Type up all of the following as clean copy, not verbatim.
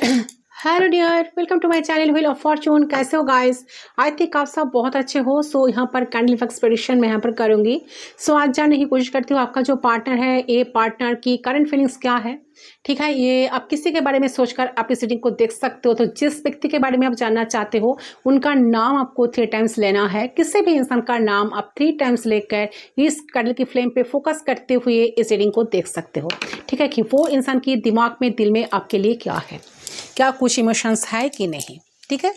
Hello dear, welcome to my channel wheel of fortune. कैसे हो guys? I think आप सब बहुत अच्छे हो। सो यहाँ पर कैंडल एक्सपेडिशन मैं यहाँ पर करूँगी। सो आज जानने की कोशिश करती हूँ आपका जो पार्टनर है, ये पार्टनर की करंट फीलिंग्स क्या है। ठीक है, ये आप किसी के बारे में सोचकर आप इस रीडिंग को देख सकते हो। तो जिस व्यक्ति के बारे में आप जानना चाहते हो उनका नाम आपको 3 टाइम्स लेना है। किसी भी इंसान का नाम आप 3 टाइम्स लेकर इस कैंडल की फ्लेम पे फोकस करते हुए इस रीडिंग को देख सकते हो। ठीक है, कि वो इंसान की दिमाग में, दिल में आपके लिए क्या है, क्या कुछ इमोशंस है कि नहीं। ठीक है,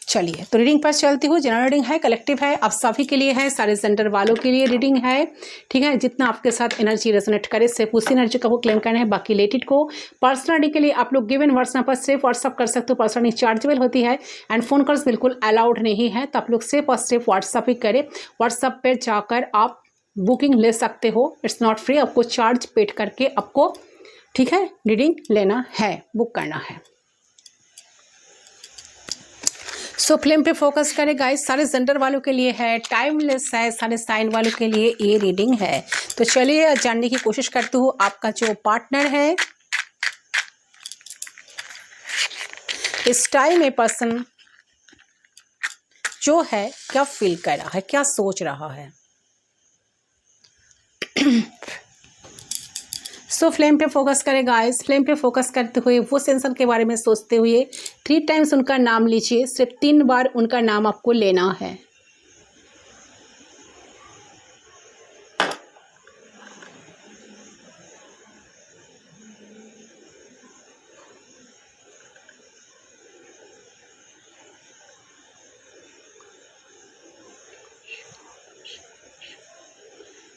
चलिए तो रीडिंग पर चलती हूँ। जनरल रीडिंग है, कलेक्टिव है, आप सभी के लिए है, सारे सेंटर वालों के लिए रीडिंग है। ठीक है, जितना आपके साथ एनर्जी रेजोनेट करे सिर्फ उसी एनर्जी का वो क्लेम करना है, बाकी लेट इट को। पर्सनल रीडिंग के लिए आप लोग गिवन वर्ड्स पर सिर्फ व्हाट्सअप कर सकते हो। पर्सनल चार्जेबल होती है एंड फोन कॉल्स बिल्कुल अलाउड नहीं है, तो आप लोग सिर्फ और सिर्फ व्हाट्सअप ही करें। व्हाट्सअप पर जाकर आप बुकिंग ले सकते हो, इट्स नॉट फ्री, आपको चार्ज पेड करके आपको, ठीक है, रीडिंग लेना है, बुक करना है। सो फ्लेम पे फोकस करें गाइस, सारे जेंडर वालों के लिए है, टाइमलेस है, सारे साइन वालों के लिए ये रीडिंग है। तो चलिए जानने की कोशिश करती हूँ आपका जो पार्टनर है, इस टाइम में पर्सन जो है क्या फील कर रहा है, क्या सोच रहा है। सो फ्लेम पे फोकस करें गाइस, फ्लेम पे फोकस करते हुए वो इंसान के बारे में सोचते हुए 3 टाइम्स उनका नाम लीजिए। सिर्फ 3 बार उनका नाम आपको लेना है।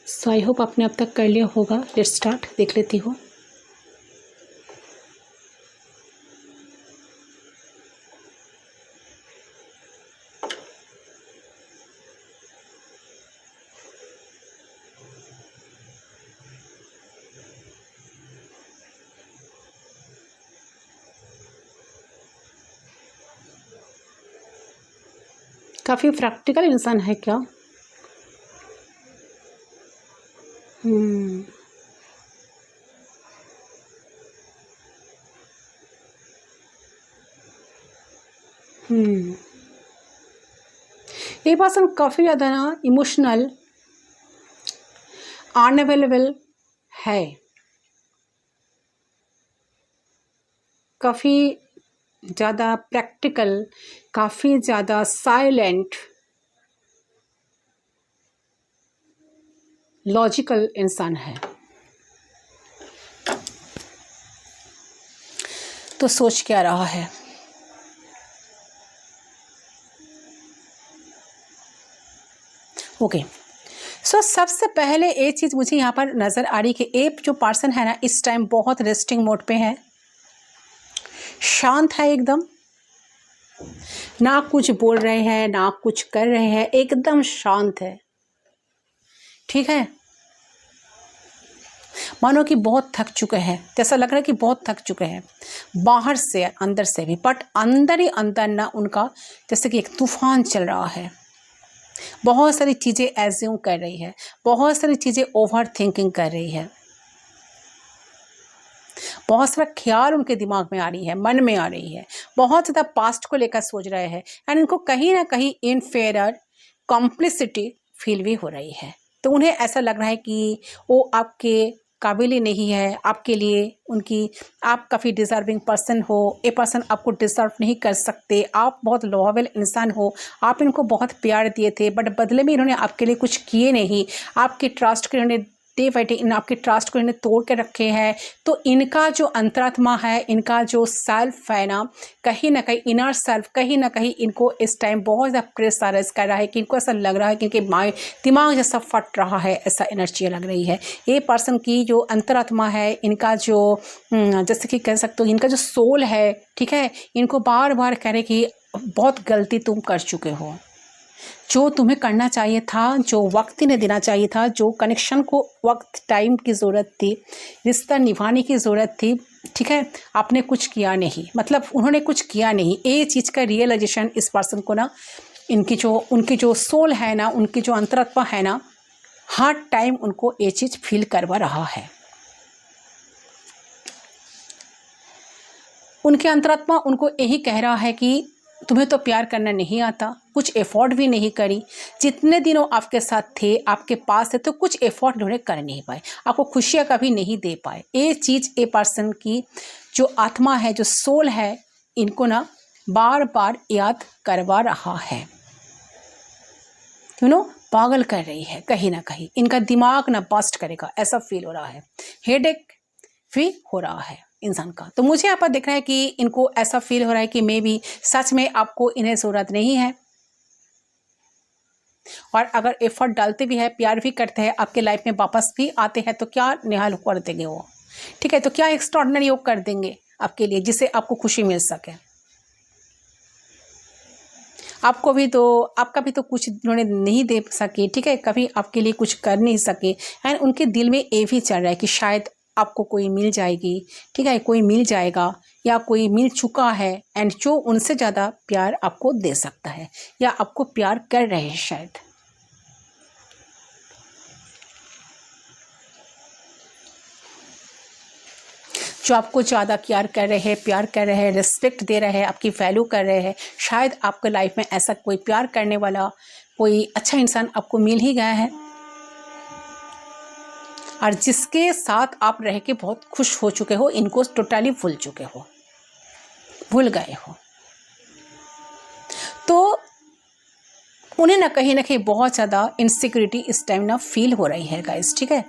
सो आई होप आपने अब तक कर लिया होगा। लेट्स स्टार्ट, देख लेती हूँ। काफ़ी प्रैक्टिकल इंसान है क्या? हम्म हम्म ये पर्सन काफ़ी ज़्यादा ना इमोशनल, अनअवेलेबल है, काफ़ी ज़्यादा प्रैक्टिकल, काफ़ी ज़्यादा साइलेंट, लॉजिकल इंसान है। तो सोच क्या रहा है? ओके, सो सबसे पहले एक चीज़ मुझे यहाँ पर नज़र आ रही कि एक जो पर्सन है ना, इस टाइम बहुत रेस्टिंग मोड पे है, शांत है एकदम, ना कुछ बोल रहे हैं ना कुछ कर रहे हैं, एकदम शांत है। ठीक है, मानो कि बहुत थक चुके हैं, जैसा लग रहा है कि बहुत थक चुके हैं, बाहर से अंदर से भी, बट अंदर ही अंदर ना उनका जैसे कि एक तूफान चल रहा है। बहुत सारी चीज़ें एज्यूम कर रही है, बहुत सारी चीज़ें ओवर थिंकिंग कर रही है, बहुत सारा ख्याल उनके दिमाग में आ रही है, मन में आ रही है, बहुत ज़्यादा पास्ट को लेकर सोच रहे हैं एंड इनको कहीं ना कहीं इनफेरियर कॉम्प्लिसिटी फील भी हो रही है। तो उन्हें ऐसा लग रहा है कि वो आपके काबिल ही नहीं है आपके लिए, उनकी, आप काफ़ी डिज़र्विंग पर्सन हो, ये पर्सन आपको डिज़र्व नहीं कर सकते, आप बहुत लॉयबल इंसान हो, आप इनको बहुत प्यार दिए थे बट बदले में इन्होंने आपके लिए कुछ किए नहीं, आपके ट्रस्ट को इन्होंने डे बाई डे, इन आपके ट्रस्ट को इन्हें तोड़ के रखे हैं। तो इनका जो अंतरात्मा है, इनका जो सेल्फ है ना कहीं इनर सेल्फ कहीं ना कहीं इनको इस टाइम बहुत ज़्यादा प्रेशराइज कर रहा है कि इनको ऐसा लग रहा है कि इनके दिमाग जैसा फट रहा है, ऐसा एनर्जी लग रही है। ये पर्सन की जो अंतरात्मा है, इनका जो जैसे कि कह सकते हो इनका जो सोल है, ठीक है, इनको बार बार कह रहे कि बहुत गलती तुम कर चुके हो, जो तुम्हें करना चाहिए था, जो वक्त इन्हें देना चाहिए था, जो कनेक्शन को वक्त टाइम की ज़रूरत थी, रिश्ता निभाने की ज़रूरत थी, ठीक है, आपने कुछ किया नहीं, मतलब उन्होंने कुछ किया नहीं। ये चीज़ का रियलाइजेशन इस पर्सन को ना, उनकी जो सोल है ना, उनकी जो अंतरात्मा है ना, हर टाइम उनको ये चीज़ फील करवा रहा है। उनके अंतरात्मा उनको यही कह रहा है कि तुम्हें तो प्यार करना नहीं आता, कुछ एफर्ट भी नहीं करी, जितने दिनों आपके साथ थे, आपके पास है, तो कुछ एफर्ट उन्होंने कर नहीं पाए, आपको खुशियाँ कभी नहीं दे पाए। ये चीज़ ए पर्सन की जो आत्मा है, जो सोल है, इनको ना बार बार याद करवा रहा है, पागल कर रही है कहीं ना कहीं। इनका दिमाग ना बस्ट करेगा, ऐसा फील हो रहा है। हेडेक भी हो रहा है इंसान का। तो मुझे यहाँ पर दिख रहा है कि इनको ऐसा फील हो रहा है कि मे भी सच में आपको इन्हें ज़रूरत नहीं है, और अगर एफर्ट डालते भी है, प्यार भी करते हैं, आपके लाइफ में वापस भी आते हैं, तो क्या निहाल कर देंगे वो, ठीक है। तो क्या एक्स्ट्राऑर्डिनरी योग कर देंगे आपके लिए, जिससे आपको खुशी मिल सके। आपको भी तो, आपका भी तो कुछ उन्होंने नहीं दे सके, ठीक है, कभी आपके लिए कुछ कर नहीं सके। एंड उनके दिल में ये भी चल रहा है कि शायद आपको कोई मिल जाएगी, ठीक है, कोई मिल जाएगा, या कोई मिल चुका है एंड जो उनसे ज़्यादा प्यार आपको दे सकता है, या आपको प्यार कर रहे हैं शायद। जो आपको ज़्यादा केयर कर रहे हैं, प्यार कर रहे हैं, रिस्पेक्ट दे रहे हैं, आपकी वैल्यू कर रहे हैं, शायद आपके लाइफ में ऐसा कोई प्यार करने वाला कोई अच्छा इंसान आपको मिल ही गया है, और जिसके साथ आप रह के बहुत खुश हो चुके हो, इनको टोटली भूल चुके हो, भूल गए हो। तो उन्हें ना कहीं बहुत ज़्यादा इनसिक्योरिटी इस टाइम ना फील हो रही है गाइस, ठीक है।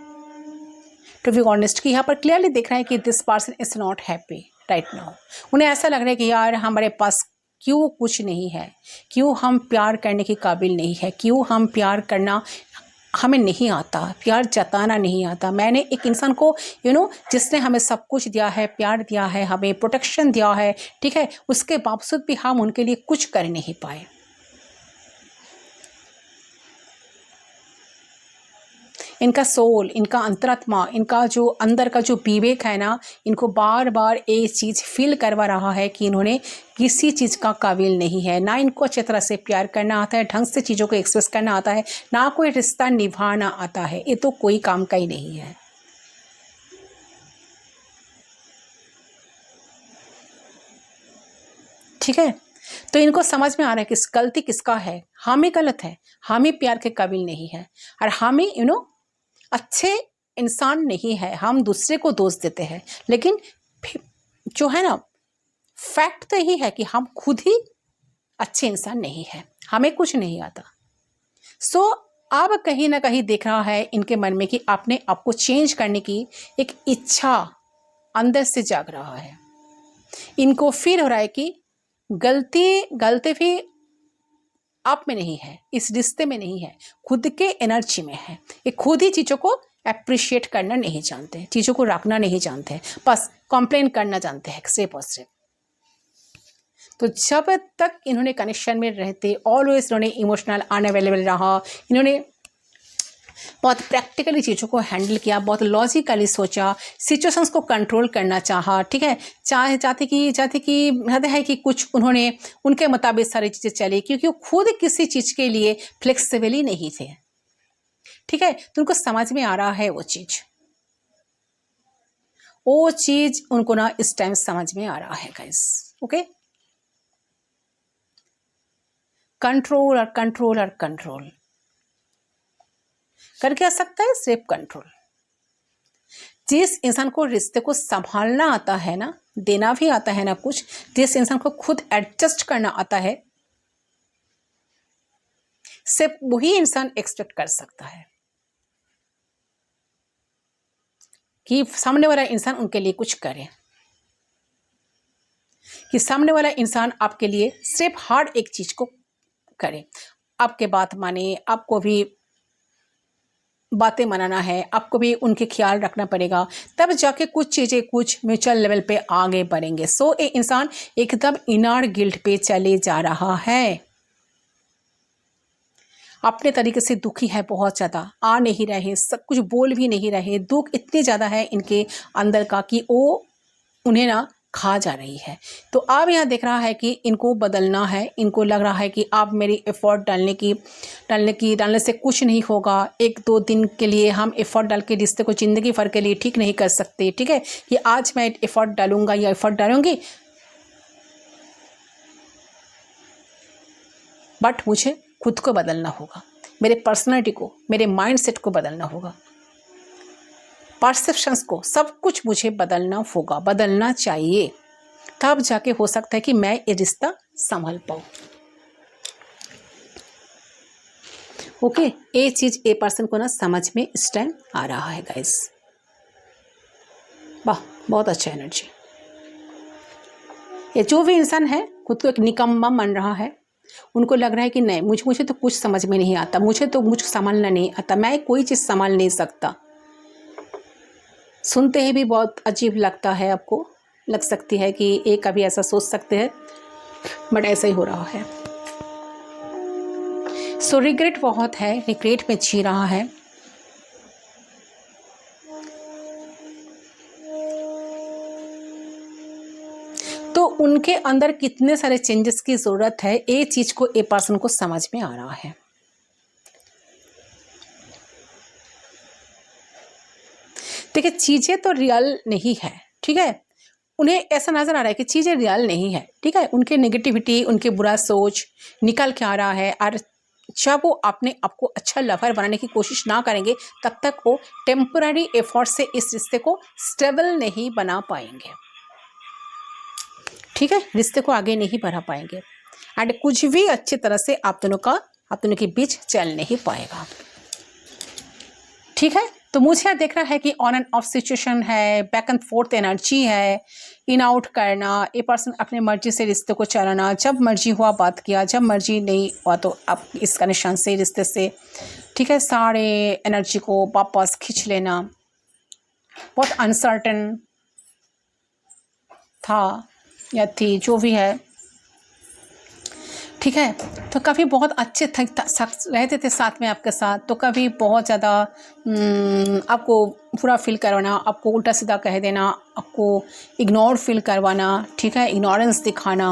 टू बी ऑनेस्ट कि यहाँ पर क्लियरली दिख रहा है कि this person is not happy right now. उन्हें ऐसा लग रहा है कि यार हमारे पास क्यों कुछ नहीं है, क्यों हम प्यार करने के काबिल नहीं है, क्यों हम प्यार करना हमें नहीं आता, प्यार जताना नहीं आता। मैंने एक इंसान को जिसने हमें सब कुछ दिया है, प्यार दिया है, हमें प्रोटेक्शन दिया है, ठीक है, उसके बावजूद भी हम उनके लिए कुछ कर नहीं पाए। इनका सोल, इनका अंतरात्मा, इनका जो अंदर का जो विवेक है ना, इनको बार बार ये चीज़ फील करवा रहा है कि इन्होंने किसी चीज़ का काबिल नहीं है। ना इनको अच्छी तरह से प्यार करना आता है, ढंग से चीज़ों को एक्सप्रेस करना आता है, ना कोई रिश्ता निभाना आता है। ये तो कोई काम का ही नहीं है। ठीक है, तो इनको समझ में आ रहा है कि गलती किसका है। हम ही गलत है, हम ही प्यार के काबिल नहीं है, और हम ही अच्छे इंसान नहीं है। हम दूसरे को दोष देते हैं, लेकिन जो है ना, फैक्ट तो यही है कि हम खुद ही अच्छे इंसान नहीं है, हमें कुछ नहीं आता। सो अब कहीं ना कहीं दिख रहा है इनके मन में कि आपने आपको चेंज करने की एक इच्छा अंदर से जाग रहा है। इनको फील हो रहा है कि गलती भी आप में नहीं है, इस रिश्ते में नहीं है, खुद के एनर्जी में है। ये खुद ही चीज़ों को अप्रिशिएट करना नहीं जानते, चीज़ों को रखना नहीं जानते, बस कंप्लेन करना जानते हैं सिर्फ और सिर्फ। तो जब तक इन्होंने कनेक्शन में रहते, ऑलवेज इन्होंने इमोशनल अनअवेलेबल रहा, इन्होंने बहुत प्रैक्टिकली चीज़ों को हैंडल किया, बहुत लॉजिकली सोचा, सिचुएशंस को कंट्रोल करना चाहा, ठीक है, चाहते हैं कि कुछ उन्होंने उनके मुताबिक सारी चीज़ें चली, क्योंकि वो खुद किसी चीज़ के लिए फ्लेक्सिबल ही नहीं थे। ठीक है, तो उनको समझ में आ रहा है वो चीज़ उनको ना इस टाइम समझ में आ रहा है गाइस। ओके, कंट्रोल और कंट्रोल और कंट्रोल कर क्या सकता है, सिर्फ कंट्रोल। जिस इंसान को रिश्ते को संभालना आता है ना, देना भी आता है ना कुछ, जिस इंसान को खुद एडजस्ट करना आता है, सिर्फ वही इंसान एक्सपेक्ट कर सकता है कि सामने वाला इंसान उनके लिए कुछ करे, कि सामने वाला इंसान आपके लिए सिर्फ हर एक चीज को करे, आपके बात माने, आपको भी बातें मनाना है, आपको भी उनके ख्याल रखना पड़ेगा, तब जाके कुछ चीज़ें कुछ म्यूचुअल लेवल पे आगे बढ़ेंगे। सो ये इंसान एकदम इनर गिल्ट पे चले जा रहा है, अपने तरीके से दुखी है, बहुत ज़्यादा आ नहीं रहे, सब कुछ बोल भी नहीं रहे, दुख इतनी ज़्यादा है इनके अंदर का कि वो उन्हें ना खा जा रही है। तो अब यहाँ देख रहा है कि इनको बदलना है, इनको लग रहा है कि आप मेरी एफर्ट डालने से कुछ नहीं होगा। 1-2 दिन के लिए हम एफर्ट डाल के रिश्ते को ज़िंदगी भर के लिए ठीक नहीं कर सकते। ठीक है, कि आज मैं एफर्ट डालूंगा या एफर्ट डालूंगी बट मुझे खुद को बदलना होगा, मेरे पर्सनैलिटी को, मेरे माइंडसेट को बदलना होगा, परसेप्शंस को, सब कुछ मुझे बदलना होगा, बदलना चाहिए। तब जाके हो सकता है कि मैं ये रिश्ता संभाल पाऊँ। ओके, ये चीज़ ए पर्सन को ना समझ में इस टाइम आ रहा है गाइस। वाह, बहुत अच्छा एनर्जी। ये जो भी इंसान है खुद को एक निकम्मा मान रहा है, उनको लग रहा है कि नहीं, मुझे तो कुछ समझ में नहीं आता, मुझे संभालना नहीं आता, मैं कोई चीज़ संभाल नहीं सकता। सुनते ही भी बहुत अजीब लगता है, आपको लग सकती है कि एक कभी ऐसा सोच सकते हैं, बट ऐसा ही हो रहा है। सो रिग्रेट बहुत है, रिग्रेट में जी रहा है। तो उनके अंदर कितने सारे चेंजेस की ज़रूरत है, ये चीज़ को ए पर्सन को समझ में आ रहा है। देखिए, चीज़ें तो रियल नहीं है, ठीक है, उन्हें ऐसा नज़र आ रहा है कि चीज़ें रियल नहीं है, ठीक है, उनके नेगेटिविटी, उनके बुरा सोच निकल के आ रहा है। और जब वो अपने आपको अच्छा लवर बनाने की कोशिश ना करेंगे, तब तक वो टेम्पररी एफर्ट से इस रिश्ते को स्टेबल नहीं बना पाएंगे, ठीक है, रिश्ते को आगे नहीं बढ़ा पाएंगे। एंड कुछ भी अच्छी तरह से आप दोनों के बीच चल नहीं पाएगा, ठीक है। तो मुझे देख रहा है कि ऑन एंड ऑफ सिचुएशन है, बैक एंड फोर्थ एनर्जी है, इन आउट करना, ये पर्सन अपने मर्जी से रिश्ते को चलाना, जब मर्जी हुआ बात किया, जब मर्जी नहीं हुआ तो आप इस कनेक्शन से, रिश्ते से, ठीक है, सारे एनर्जी को वापस खींच लेना। बहुत अनसर्टन था या थी, जो भी है, ठीक है। तो कभी बहुत अच्छे रहते थे साथ में आपके साथ, तो कभी बहुत ज़्यादा आपको बुरा फील करवाना, आपको उल्टा सीधा कह देना, आपको इग्नोर फील करवाना, ठीक है, इग्नोरेंस दिखाना,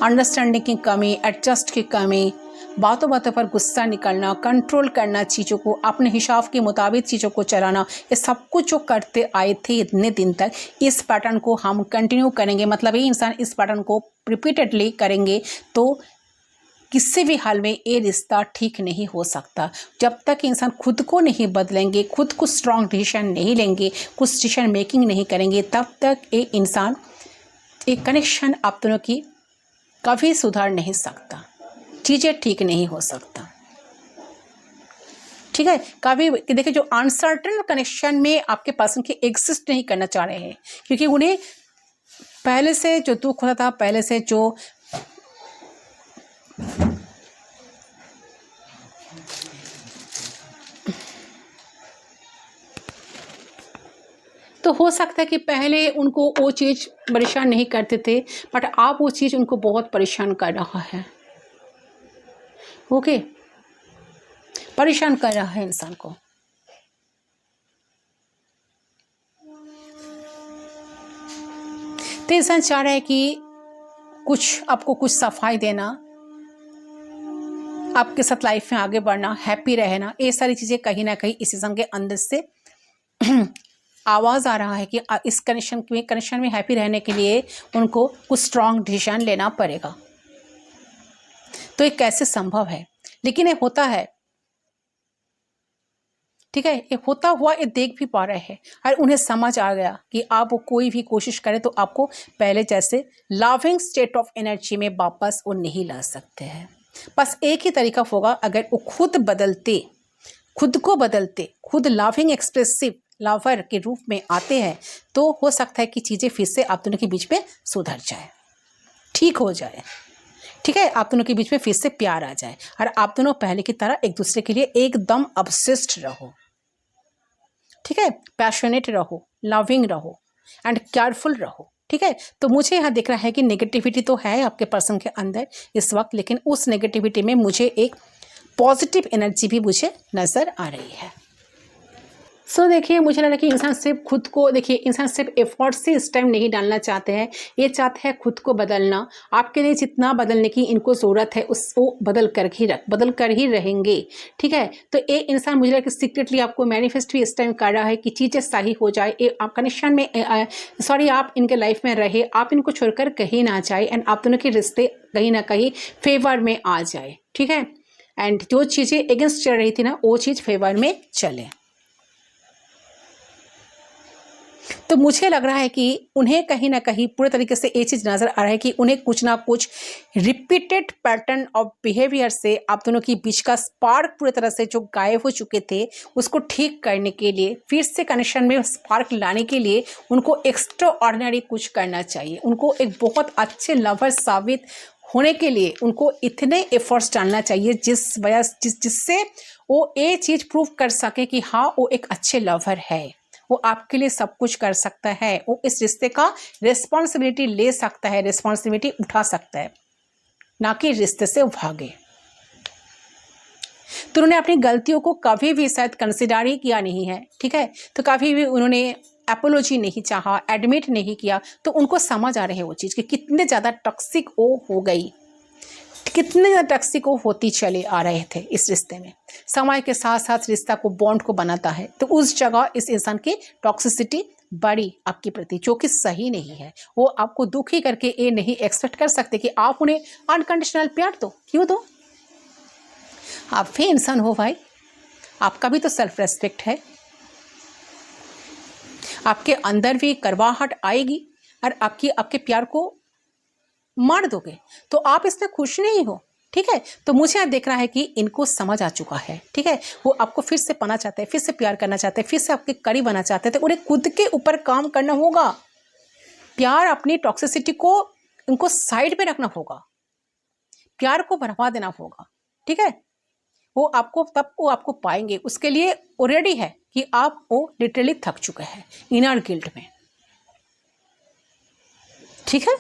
अंडरस्टैंडिंग की कमी, एडजस्ट की कमी, बातों बातों पर गुस्सा निकलना, कंट्रोल करना, चीज़ों को अपने हिसाब के मुताबिक चीज़ों को चलाना, ये सब कुछ जो करते आए थे इतने दिन तक, इस पैटर्न को हम कंटिन्यू करेंगे। मतलब ये इंसान इस पैटर्न को रिपीटेडली करेंगे तो किसी भी हाल में ये रिश्ता ठीक नहीं हो सकता। जब तक इंसान खुद को नहीं बदलेंगे, खुद को स्ट्रॉन्ग डिसीजन नहीं लेंगे, कुछ डिसीजन मेकिंग नहीं करेंगे, तब तक ये इंसान, एक कनेक्शन आप दोनों की कभी सुधार नहीं सकता, चीज़ें ठीक नहीं हो सकता, ठीक है। कभी देखिए, जो अनसर्टन कनेक्शन में आपके पर्सन के एग्जिस्ट नहीं करना चाह रहे हैं, क्योंकि उन्हें पहले से जो दुख होता था, पहले से जो तो हो सकता है कि पहले उनको वो चीज़ परेशान नहीं करते थे, बट अब वो चीज़ उनको बहुत परेशान कर रहा है। ओके, परेशान कर रहा है इंसान को। तो इंसान चाह रहा है कि आपको कुछ सफाई देना, आपके साथ लाइफ में आगे बढ़ना, हैप्पी रहना, ये सारी चीज़ें कहीं ना कहीं इस इंसान के अंदर से आवाज़ आ रहा है कि इस कनेक्शन में हैप्पी रहने के लिए उनको कुछ स्ट्रॉन्ग डिसीजन लेना पड़ेगा। तो ये कैसे संभव है, लेकिन ये होता है, ठीक है, ये होता हुआ ये देख भी पा रहे हैं, और उन्हें समझ आ गया कि आप वो कोई भी कोशिश करें तो आपको पहले जैसे लविंग स्टेट ऑफ एनर्जी में वापस वो नहीं ला सकते हैं। बस एक ही तरीका होगा, अगर वो खुद को बदलते, खुद लविंग एक्सप्रेसिव लवर के रूप में आते हैं, तो हो सकता है कि चीज़ें फिर से आप दोनों के बीच में सुधर जाए, ठीक हो जाए, ठीक है, आप दोनों के बीच में फिर से प्यार आ जाए, और आप दोनों पहले की तरह एक दूसरे के लिए एकदम ऑब्सेस्ड रहो, ठीक है, पैशनेट रहो, लविंग रहो एंड केयरफुल रहो, ठीक है। तो मुझे यहाँ दिख रहा है कि नेगेटिविटी तो है आपके पर्सन के अंदर इस वक्त, लेकिन उस नेगेटिविटी में मुझे एक पॉजिटिव एनर्जी भी मुझे नज़र आ रही है। सो देखिए, मुझे लग रहा है कि इंसान सिर्फ खुद को, देखिए इंसान सिर्फ एफर्ट से इस टाइम नहीं डालना चाहते हैं, ये चाहते हैं खुद को बदलना। आपके लिए जितना बदलने की इनको ज़रूरत है उस वो बदल कर ही रहेंगे, ठीक है। तो ये इंसान मुझे लग रहा है कि सीक्रेटली आपको मैनिफेस्ट भी इस टाइम कर रहा है कि चीज़ें सही हो जाए, ये आप कनेक्शन में सॉरी आप इनके लाइफ में रहे, आप इनको छोड़कर कहीं ना जाए, एंड आप दोनों के रिश्ते कहीं ना कहीं फेवर में आ जाए, ठीक है। एंड जो चीज़ें अगेंस्ट चल रही थी ना, वो चीज़ फेवर में चले। तो मुझे लग रहा है कि उन्हें कहीं ना कहीं पूरे तरीके से ये चीज़ नज़र आ रहा है कि उन्हें कुछ ना कुछ रिपीटेड पैटर्न ऑफ बिहेवियर से आप दोनों के बीच का स्पार्क पूरी तरह से जो गायब हो चुके थे उसको ठीक करने के लिए, फिर से कनेक्शन में स्पार्क लाने के लिए उनको एक्स्ट्रा ऑर्डिनरी कुछ करना चाहिए। उनको एक बहुत अच्छे लवर साबित होने के लिए उनको इतने एफर्ट्स डालना चाहिए जिससे वो ये चीज़ प्रूव कर सके कि हाँ वो एक अच्छे लवर है, वो आपके लिए सब कुछ कर सकता है, वो इस रिश्ते का रिस्पॉन्सिबिलिटी ले सकता है, रिस्पॉन्सिबिलिटी उठा सकता है, ना कि रिश्ते से भागे। तो उन्होंने अपनी गलतियों को कभी भी शायद कंसिडर ही किया नहीं है, ठीक है। तो कभी भी उन्होंने एपोलॉजी नहीं चाहा, एडमिट नहीं किया। तो उनको समझ आ रही है वो चीज़ कि कितने ज़्यादा टॉक्सिक वो हो गई, कितने ज़्यादा टॉक्सिक वो होती चले आ रहे थे इस रिश्ते में। समय के साथ साथ रिश्ता को बॉन्ड को बनाता है, तो उस जगह इस इंसान की टॉक्सिसिटी बड़ी आपके प्रति, जो कि सही नहीं है। वो आपको दुखी करके ये नहीं एक्सपेक्ट कर सकते कि आप उन्हें अनकंडीशनल प्यार दो, क्यों दो? आप भी इंसान हो भाई, आपका भी तो सेल्फ रेस्पेक्ट है, आपके अंदर भी करवाहट आएगी और आपके प्यार को मार दोगे तो आप इसमें खुश नहीं हो, ठीक है। तो मुझे यहाँ देख रहा है कि इनको समझ आ चुका है, ठीक है। वो आपको फिर से पाना चाहते हैं, फिर से प्यार करना चाहते हैं, फिर से आपके करीब आना चाहते हैं। तो उन्हें खुद के ऊपर काम करना होगा, प्यार अपनी टॉक्सिसिटी को उनको साइड में रखना होगा, प्यार को बढ़ावा देना होगा, ठीक है। वो आपको पाएंगे, उसके लिए वो रेडी है कि आप वो लिटरली थक चुके हैं इनर गिल्ट में, ठीक है।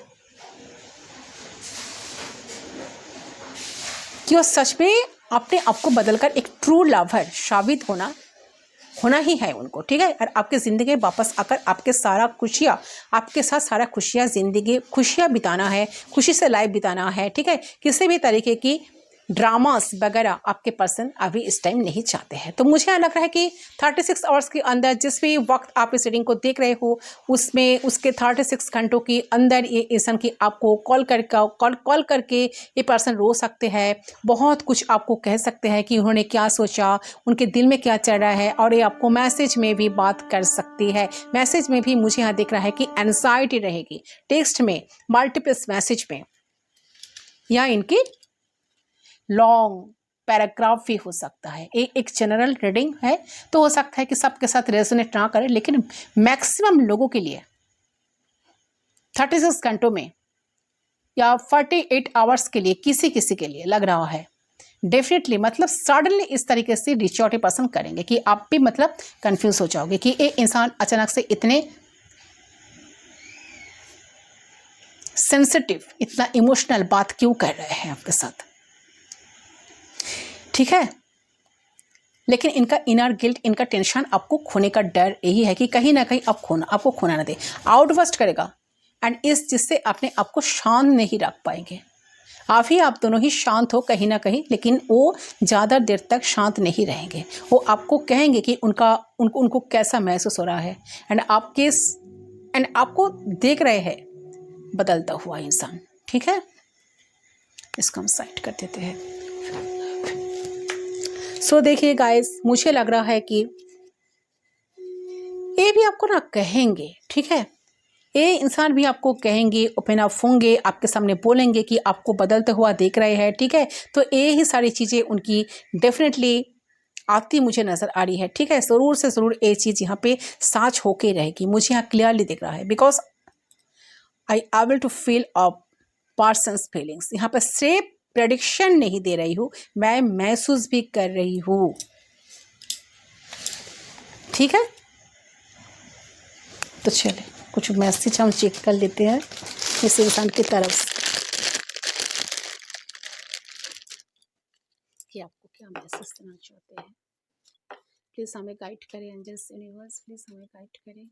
कि वो सच में अपने आप को बदलकर एक ट्रू लवर साबित होना ही है उनको, ठीक है। और आपके ज़िंदगी वापस आकर आपके साथ सारा खुशियाँ ज़िंदगी खुशियाँ बिताना है, खुशी से लाइफ बिताना है, ठीक है। किसी भी तरीके की ड्रामास वगैरह आपके पर्सन अभी इस टाइम नहीं चाहते हैं। तो मुझे लग रहा है कि 36 आवर्स के अंदर जिस भी वक्त आप इस रीडिंग को देख रहे हो उसमें उसके 36 घंटों के अंदर ये इंसान की आपको कॉल करके ये पर्सन रो सकते हैं, बहुत कुछ आपको कह सकते हैं कि उन्होंने क्या सोचा, उनके दिल में क्या चल रहा है। और ये आपको मैसेज में भी बात कर सकती है। मैसेज में भी मुझे यहाँ दिख रहा है कि एंजाइटी रहेगी, टेक्स्ट में, मल्टीपल्स मैसेज में, या इनकी लॉन्ग पैराग्राफ भी हो सकता है। एक जनरल रीडिंग है तो हो सकता है कि सबके साथ रेजोनेट ना करे, लेकिन मैक्सिमम लोगों के लिए 36 घंटों में या 48 आवर्स के लिए किसी के लिए लग रहा है डेफिनेटली, मतलब सडनली इस तरीके से रीच आउट पर्सन करेंगे कि आप भी मतलब कंफ्यूज हो जाओगे कि ये इंसान अचानक से इतने सेंसिटिव, इतना इमोशनल बात क्यों कर रहे हैं आपके साथ, ठीक है। लेकिन इनका इनर गिल्ट, इनका टेंशन, आपको खोने का डर यही है कि कहीं ना कहीं आपको खोना ना दे, आउटबर्स्ट करेगा। एंड इस जिससे अपने आप को शांत नहीं रख पाएंगे। आप दोनों ही शांत हो कहीं ना कहीं, लेकिन वो ज़्यादा देर तक शांत नहीं रहेंगे। वो आपको कहेंगे कि उनको कैसा महसूस हो रहा है, एंड आपको देख रहे हैं बदलता हुआ इंसान, ठीक है। इसको हम साइड कर देते हैं। सो देखिए गाइस, मुझे लग रहा है कि ये भी आपको ना कहेंगे, ठीक है। ये इंसान भी आपको कहेंगे, ओपन अप होंगे, आपके सामने बोलेंगे कि आपको बदलते हुआ देख रहे हैं, ठीक है। तो ये ही सारी चीज़ें उनकी डेफिनेटली आती मुझे नज़र आ रही है, ठीक है। ज़रूर से ज़रूर ये चीज़ यहाँ पे साच होके रहेगी, मुझे यहाँ क्लियरली दिख रहा है, because I able to feel a person's feelings. यहाँ पर सिर्फ प्रेडिक्शन नहीं दे रही हूँ, मैं महसूस भी कर रही हूँ, ठीक है। तो चलिए कुछ मैसेज हम चेक कर लेते हैं इस इंसान की तरफ से कि आपको क्या मैसेज देना चाहते हैं। प्लीज़ हमें गाइड करें, एंजल्स यूनिवर्स प्लीज़ हमें गाइड करें।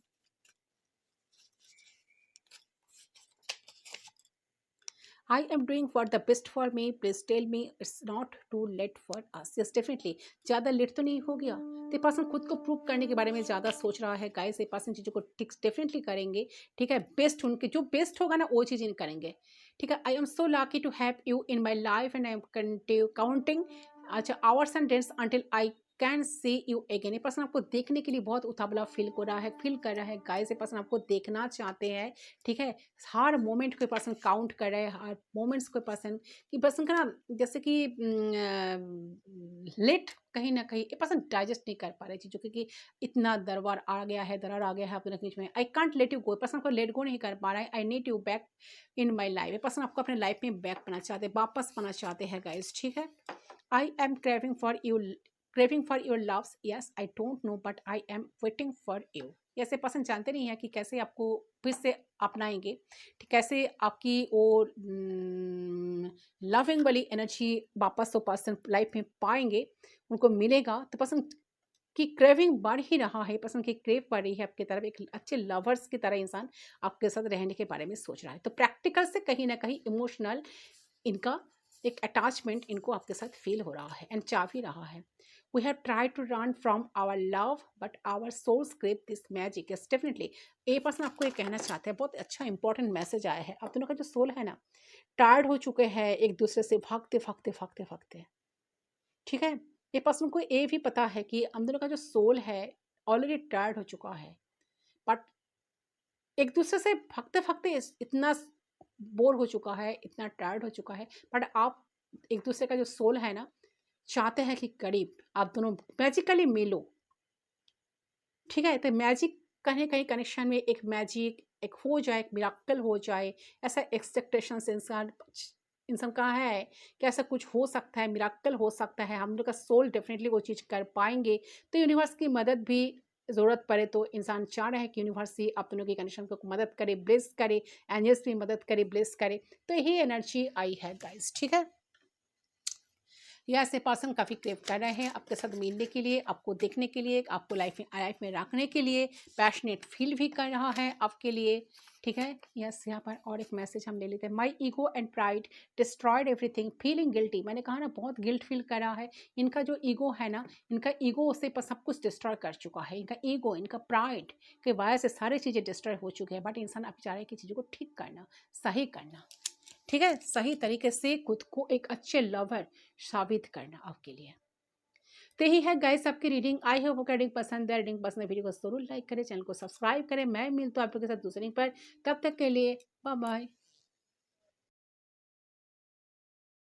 I am doing what the best for me. Please tell me it's not too late for us. Yes, definitely. ज़्यादा लेट तो नहीं हो गया। तो ये पर्सन खुद को प्रूव करने के बारे में ज़्यादा सोच रहा है गाइस। ये पर्सन चीज़ों को टिक्स डेफिनेटली करेंगे, ठीक है। बेस्ट उनके जो बेस्ट होगा ना वो चीज़ इन करेंगे, ठीक है। I am so lucky to have you in my life and I am counting अच्छा hours and days until I can see you again. ये पर्सन आपको देखने के लिए बहुत उतावला फील हो रहा है, फील कर रहा है गाइस। ये पर्सन आपको देखना चाहते हैं, ठीक है। हर मोमेंट को पर्सन काउंट कर रहे हैं, हर मोमेंट्स को पर्सन कि पर्सन का ना जैसे कि लेट कहीं ना कहीं ये पर्सन डाइजेस्ट नहीं कर पा रहे चीज़ों क्योंकि इतना दरबार आ गया है, दरार आ गया है अपने बीच में। I can't let you go, person को लेट गो नहीं कर पा रहा है। I need you back in my life. ये पर्सन आपको अपने लाइफ में बैक पाना चाहते हैं, वापस पाना चाहते हैं गाइस, ठीक है। I M craving for your loves. Yes, I don't know, but I am waiting for you. ऐसे पर्सन जानते नहीं है कि कैसे आपको फिर से अपनाएंगे, ठीक, कैसे आपकी वो लविंग वाली एनर्जी वापस वो पर्सन लाइफ में पाएंगे, उनको मिलेगा। तो पर्सन की क्रेविंग बढ़ ही रहा है, पर्सन की क्रेव बढ़ रही है आपकी तरफ। एक अच्छे लवर्स की तरह इंसान आपके साथ रहने के बारे में सोच रहा है। तो प्रैक्टिकल से कहीं ना कहीं इमोशनल इनका एक अटैचमेंट इनको आपके साथ फील हो रहा है एंड चाह भी रहा है। We have try to run from our love but our souls crave this magic. Yes definitely a person आपको ये कहना चाहते हैं, बहुत अच्छा इंपॉर्टेंट मैसेज आया है। आप दोनों का जो सोल है ना टायर्ड हो चुके हैं एक दूसरे से भागते भागते भागते भागते, ठीक है। ये पर्सन को ये भी पता है कि हम दोनों का जो सोल है ऑलरेडी टायर्ड हो चुका है, बट एक दूसरे से भागते भागते इतना बोर हो चुका है, इतना टायर्ड हो चुका है। बट आप एक दूसरे का जो सोल है ना चाहते हैं कि करीब आप दोनों मैजिकली मिलो, ठीक है। तो मैजिक कहीं कहीं कनेक्शन में एक मैजिक एक हो जाए, एक मिराकल हो जाए, ऐसा एक्सपेक्टेशन इंसान इंसान का है कि ऐसा कुछ हो सकता है, मिराकल हो सकता है। हम लोग का सोल डेफिनेटली वो चीज़ कर पाएंगे। तो यूनिवर्स की मदद भी ज़रूरत पड़े तो इंसान चाह रहा है कि यूनिवर्स ही आप दोनों की कंडीशन को मदद करे, ब्लेस करे, एंजल्स भी मदद करे, ब्लेस करे। तो यही एनर्जी आई है गाइस, ठीक है। यह ऐसे पर्सन काफ़ी क्रेव कर रहे हैं आपके साथ मिलने के लिए, आपको देखने के लिए, आपको लाइफ में रखने के लिए, पैशनेट फील भी कर रहा है आपके लिए, ठीक है। यस यहाँ पर और एक मैसेज हम ले लेते हैं। My ego and pride destroyed everything feeling guilty. मैंने कहा ना बहुत गिल्ट फील कर रहा है। इनका जो ईगो है ना, इनका ईगो उससे सब कुछ डिस्ट्रॉय कर चुका है। इनका ईगो इनका प्राइड के वजह से सारी चीज़ें डिस्ट्रॉय हो चुकी है। बट इंसान अब चाह रहे हैं कि चीज़ों को ठीक करना, सही करना, ठीक है, सही तरीके से खुद को एक अच्छे लवर साबित करना आपके लिए। तो यही है गाइस आपकी रीडिंग। आई होप आपको रीडिंग पसंद है। रीडिंग पसंद है वीडियो को जरूर लाइक करें, चैनल को सब्सक्राइब करें। मैं मिलता हूँ आप लोगों के साथ दूसरे लिंक पर। तब तक के लिए बाय बाय।